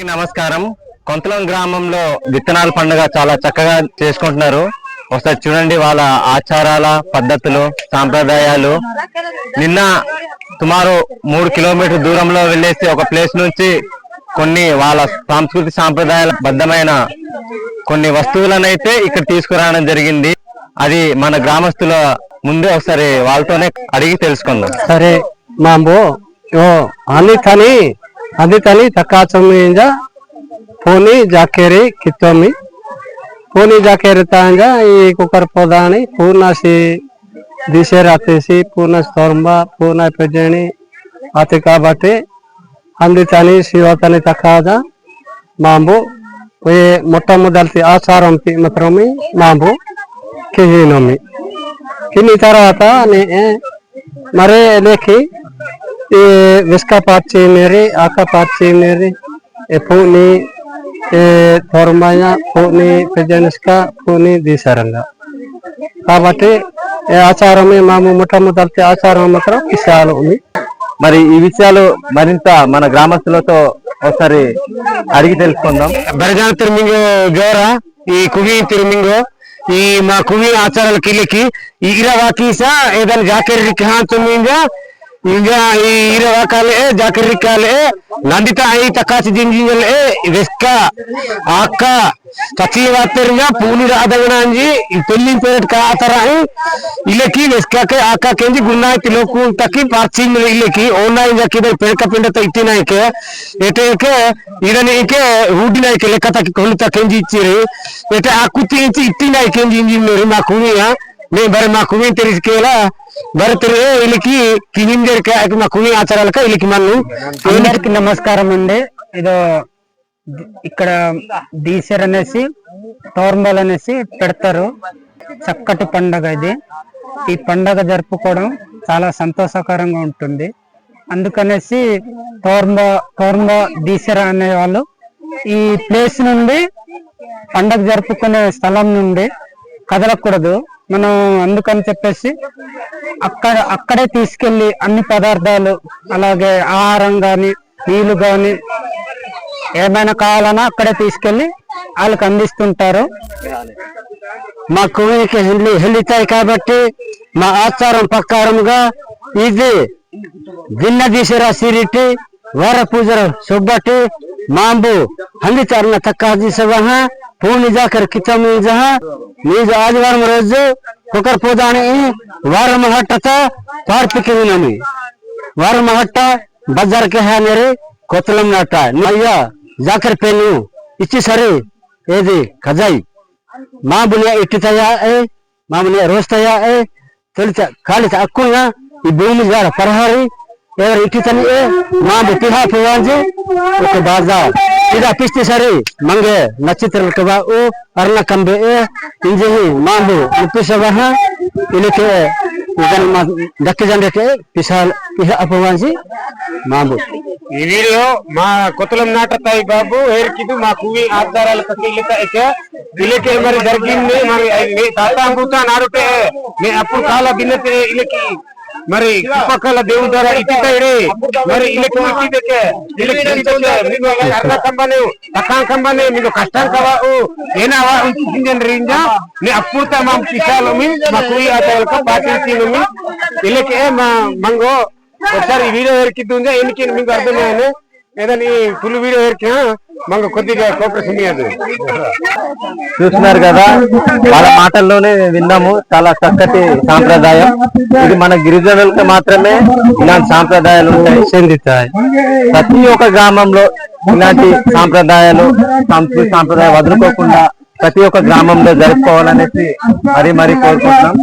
నమస్కారం. కొంతలం గ్రామంలో విత్తనాల పండుగ చాలా చక్కగా చేసుకుంటున్నారు. ఒకసారి చూడండి వాళ్ళ ఆచారాల పద్ధతులు సాంప్రదాయాలు. నిన్న సుమారు 3 కిలోమీటర్ దూరంలో వెళ్ళేసి ఒక ప్లేస్ నుంచి కొన్ని వాళ్ళ సాంస్కృతిక సాంప్రదాయాల బద్దమైన కొన్ని వస్తువులనైతే ఇక్కడ తీసుకురావడం జరిగింది. అది మన గ్రామస్తుల ముందే ఒకసారి వాళ్ళతోనే అడిగి తెలుసుకుందాం. సరే మాంబో అందుకని తక్కాచమ్మింజ పోనీ జాకేరి కిత్తోమి పోనీ జాకేరి తాంజ ఈ కుక్కర్ పొదాని పూర్ణసి దిశేరి అతేసి పూర్ణసి తోరంబ పూర్ణ పెద్దని అతి కాబట్టి అందుకని శివతని తక్కాజ మాంబు మొట్టమొదటి ఆచారం మాత్రమే మాంబు కిహినోమి కిని తర్వాత మరే లేకి విస్కా పాచి మేరీ ఆకా పాచి మేరీ పూని తోర్మయ పూని పెద్దనిస్కా పూని దీసారంగా కాబట్టి ఆచారమే మాము మొట్టమొదటి ఆచారం మాత్రం విషయాలు ఉంది. మరి ఈ విషయాలు మరింత మన గ్రామస్తులతో ఒకసారి అడిగి తెలుసుకుందాం. బరజాన తిరుమింగో జోరా ఈ కువి తిరుమింగో ఈ మా కువి ఆచారాల కిలికి ఈ ఇరవాకీసా ఏదైనా జాకేరి హాంతుమింజా ఇంకా ఈ ఇరవాకాలే జాకేరి కాలే నందిత అయి తకాసి జింజింజలే వెస్కా ఆక్క తచ్చి వాతరింగా పూని రాదగనాంజి పెళ్లి పేరట్ का आतर है इलेकी वेस्का के आका केंजी गुन्ना तिलोकु तकी पार्चिंग इलेकी ऑनलाइन जाके पेरका पिंड तो इतना है के एटे के इडने के रूडी नहीं के लेका तक कोल तक केंजी चिरे एटे आकुती इतना है केंजी इंजिन मेरे माकुनिया मैं बरे माकुनी तेरिसकेला बरे तेरे इलेकी किनिंजर के माकुनी ఆచారాలక ఇలికి మన్ను అందరికి నమస్కారం అండి. ఇదో ఇక్కడ దీసర్ అనేసి తోర్ంబల్ అనేసి పెడతారు. చక్కటి పండగ ఇది. ఈ పండగ జరుపుకోవడం చాలా సంతోషకరంగా ఉంటుంది. అందుకనేసి తోర్ంబ దీసర అనే వాళ్ళు ఈ ప్లేస్ నుండి పండగ జరుపుకునే స్థలం నుండి కదలకూడదు మనం. అందుకని చెప్పేసి అక్కడే తీసుకెళ్లి అన్ని పదార్థాలు అలాగే ఆహారం గాని నీళ్లు గాని ఏమైనా కావాలన్నా అక్కడే తీసుకెళ్లి వాళ్ళకి అందిస్తుంటారు. మా కువికి హెల్లుతాయి కాబట్టి మా ఆచారం ప్రకారంగా ఇది భిన్న దిశర సిరిటి వార పూజర సుబ్బటి మాంబు హంగిచారణ తక్కువ దిశవ పూని జాకర్ కితమి జహ నీజు ఆదివారం రోజు కుక్కర్ పోదాని వారం హట్టత పార్పికి వినమి వారం హట్ట బజార్ కే హే మేరే కొత్తలం నాట అయ్యా జాకర్ పెను ఇచ్చి సరే ఏది ఖజాయి మాబునే ఇట్టితయా మాబునే రోస్తయా తెలిస కాలిత అక్కున ఈ భూమి జార పరహారి ఎవరు ఇట్టితని మాబు తిహా పువాంజి ఒక బాజా ఇదా పిస్తి సరే మంగే నక్షత్రాల కబా అర్ణ కంబే ఇంజి మాబు ఉప్పిసవహ ఇలికే ఇదన్ మా దక్కి జండకే పిసాల్ పిహ అపవాంజి మాబు ఈ వీడియో మా కొత్తలం నాటతాయి బాబు ఏర్కిదు మా కువి ఆధారాల కకిలిత ఇలకే మరి జరిగింది మరి తాతాంబుతా నాడుతే నే అప్పుడు కాల భిన్నతే ఇలకి మరి కుప్పకల దేవుడి ద్వారా ఇట్టితైరే మరి ఇలకి ఇట్టిదకే ఇలకి ఇట్టిదకే మీకు అర్ణ కంబనే తకాం కంబనే మీకు కష్టం కవా ఏనావా ఇంజన్ రింజా నే అప్పుడు మా పిసాలమి మా కువి ఆధారాల పాటించినమి ఇలకే మా మంగో ఒకసారి ఈ వీడియో ఎరికిద్దు ఎన్నికి మీకు అర్థమైంది ఏదని ఫుల్ వీడియో ఎరికినా మాకు కొద్దిగా కోఆపరేషన్ ఇవ్వదు. చూస్తున్నారు కదా వాళ్ళ మాటల్లోనే విన్నాము. చాలా చక్కటి సాంప్రదాయం ఇది. మన గిరిజనులకు మాత్రమే ఇలాంటి సాంప్రదాయాలు ఉంటాయి, చెందుతాయి. ప్రతి ఒక్క గ్రామంలో ఇలాంటి సాంప్రదాయాలు సాంప్రదాయం వదులుకోకుండా ప్రతి ఒక్క గ్రామంలో జరుపుకోవాలనేసి మరీ కోరుకుంటున్నాం.